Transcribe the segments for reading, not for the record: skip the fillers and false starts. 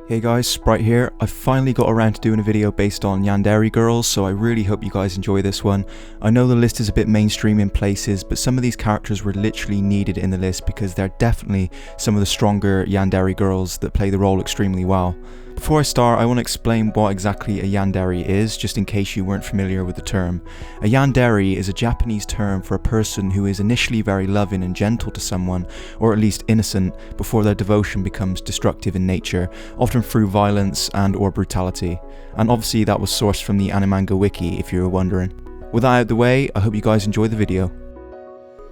Hey guys, Sprite here. I finally got around to doing a video based on Yandere girls, so I really hope you guys enjoy this one. I know the list is a bit mainstream in places, but some of these characters were literally needed in the list because they're definitely some of the stronger Yandere girls that play the role extremely well. Before I start, I want to explain what exactly a Yandere is, just in case you weren't familiar with the term. A Yandere is a Japanese term for a person who is initially very loving and gentle to someone, or at least innocent, before their devotion becomes destructive in nature, often through violence and or brutality. And obviously that was sourced from the Animanga wiki, if you were wondering. With that out of the way, I hope you guys enjoy the video.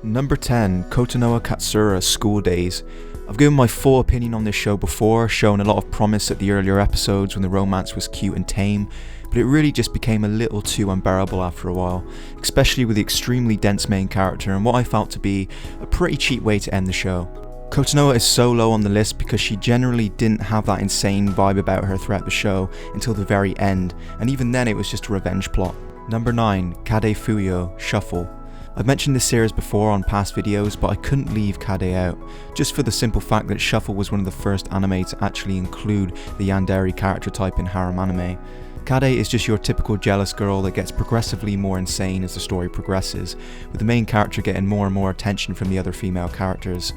Number 10, Kotonoha Katsura, School Days. I've given my full opinion on this show before, showing a lot of promise at the earlier episodes when the romance was cute and tame, but it really just became a little too unbearable after a while, especially with the extremely dense main character and what I felt to be a pretty cheap way to end the show. Kotonoha is so low on the list because she generally didn't have that insane vibe about her throughout the show until the very end, and even then it was just a revenge plot. Number 9, Kade Fuyo, Shuffle. I've mentioned this series before on past videos, but I couldn't leave Kade out, just for the simple fact that Shuffle was one of the first anime to actually include the Yandere character type in harem anime. Kade is just your typical jealous girl that gets progressively more insane as the story progresses, with the main character getting more and more attention from the other female characters.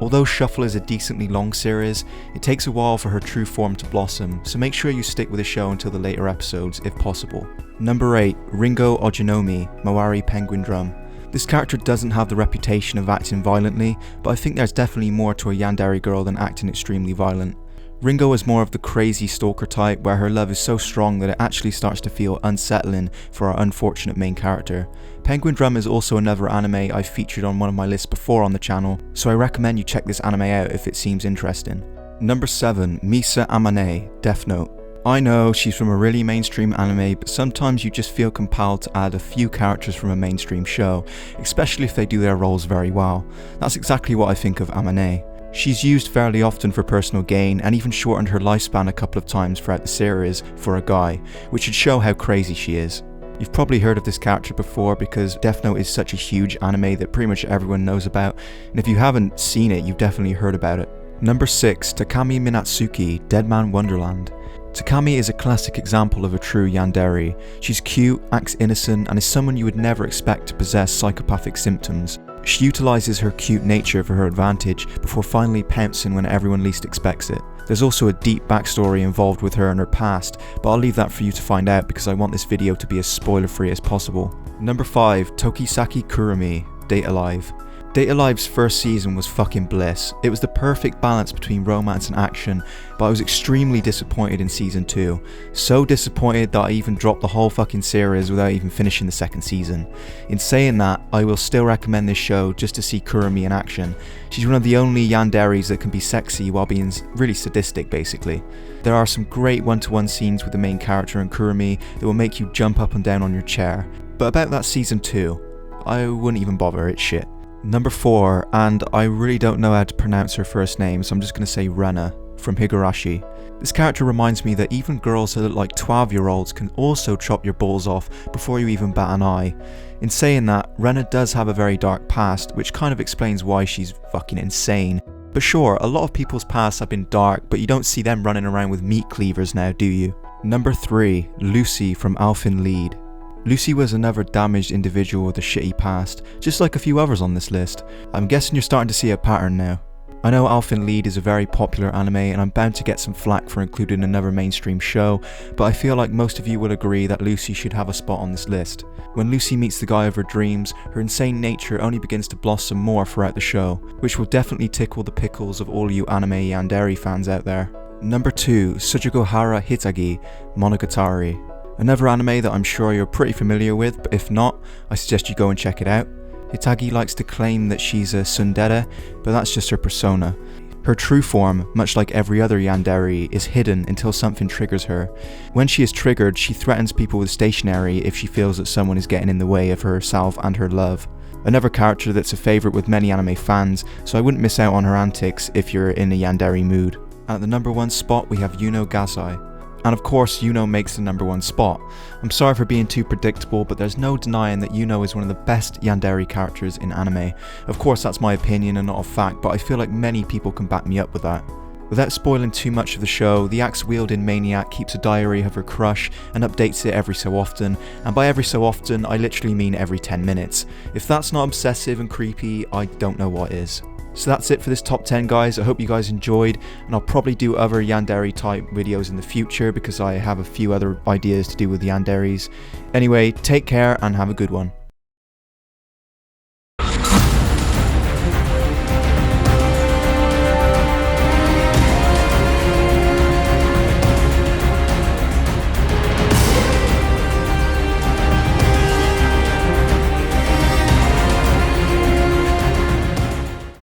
Although Shuffle is a decently long series, it takes a while for her true form to blossom, so make sure you stick with the show until the later episodes if possible. Number 8, Ringo Ojinomi, Mawari Penguin Drum. This character doesn't have the reputation of acting violently, but I think there's definitely more to a Yandere girl than acting extremely violent. Ringo is more of the crazy stalker type where her love is so strong that it actually starts to feel unsettling for our unfortunate main character. Penguin Drum is also another anime I've featured on one of my lists before on the channel, so I recommend you check this anime out if it seems interesting. Number 7, Misa Amane, Death Note. I know she's from a really mainstream anime, but sometimes you just feel compelled to add a few characters from a mainstream show, especially if they do their roles very well. That's exactly what I think of Amane. She's used fairly often for personal gain and even shortened her lifespan a couple of times throughout the series for a guy, which should show how crazy she is. You've probably heard of this character before because Death Note is such a huge anime that pretty much everyone knows about, and if you haven't seen it, you've definitely heard about it. Number 6, Takami Minatsuki, Deadman Wonderland. Takami is a classic example of a true Yandere. She's cute, acts innocent, and is someone you would never expect to possess psychopathic symptoms. She utilises her cute nature for her advantage before finally pouncing when everyone least expects it. There's also a deep backstory involved with her and her past, but I'll leave that for you to find out because I want this video to be as spoiler free as possible. Number 5, Tokisaki Kurumi, Date Alive. Date Alive's first season was fucking bliss. It was the perfect balance between romance and action, but I was extremely disappointed in season 2. So disappointed that I even dropped the whole fucking series without even finishing the second season. In saying that, I will still recommend this show just to see Kurumi in action. She's one of the only Yanderes that can be sexy while being really sadistic basically. There are some great one-to-one scenes with the main character and Kurumi that will make you jump up and down on your chair. But about that season 2, I wouldn't even bother, it's shit. Number 4, and I really don't know how to pronounce her first name, so I'm just going to say Rena, from Higurashi. This character reminds me that even girls that look like 12-year-olds can also chop your balls off before you even bat an eye. In saying that, Rena does have a very dark past, which kind of explains why she's fucking insane. But sure, a lot of people's pasts have been dark, but you don't see them running around with meat cleavers now, do you? Number 3, Lucy from Alphen Lied. Lucy was another damaged individual with a shitty past, just like a few others on this list. I'm guessing you're starting to see a pattern now. I know Alphen Lied is a very popular anime and I'm bound to get some flack for including another mainstream show, but I feel like most of you will agree that Lucy should have a spot on this list. When Lucy meets the guy of her dreams, her insane nature only begins to blossom more throughout the show, which will definitely tickle the pickles of all you anime Yandere fans out there. Number 2, Tsujigohara Hitagi, Monogatari. Another anime that I'm sure you're pretty familiar with, but if not, I suggest you go and check it out. Hitagi likes to claim that she's a tsundere, but that's just her persona. Her true form, much like every other Yandere, is hidden until something triggers her. When she is triggered, she threatens people with stationery if she feels that someone is getting in the way of herself and her love. Another character that's a favourite with many anime fans, so I wouldn't miss out on her antics if you're in a Yandere mood. And at the number 1 spot we have Yuno Gasai. And of course Yuno makes the number 1 spot. I'm sorry for being too predictable, but there's no denying that Yuno is one of the best Yandere characters in anime. Of course that's my opinion and not a fact, but I feel like many people can back me up with that. Without spoiling too much of the show, the axe-wielding maniac keeps a diary of her crush and updates it every so often, and by every so often, I literally mean every 10 minutes. If that's not obsessive and creepy, I don't know what is. So that's it for this top 10, guys. I hope you guys enjoyed, and I'll probably do other Yandere type videos in the future because I have a few other ideas to do with Yanderes. Anyway, take care and have a good one.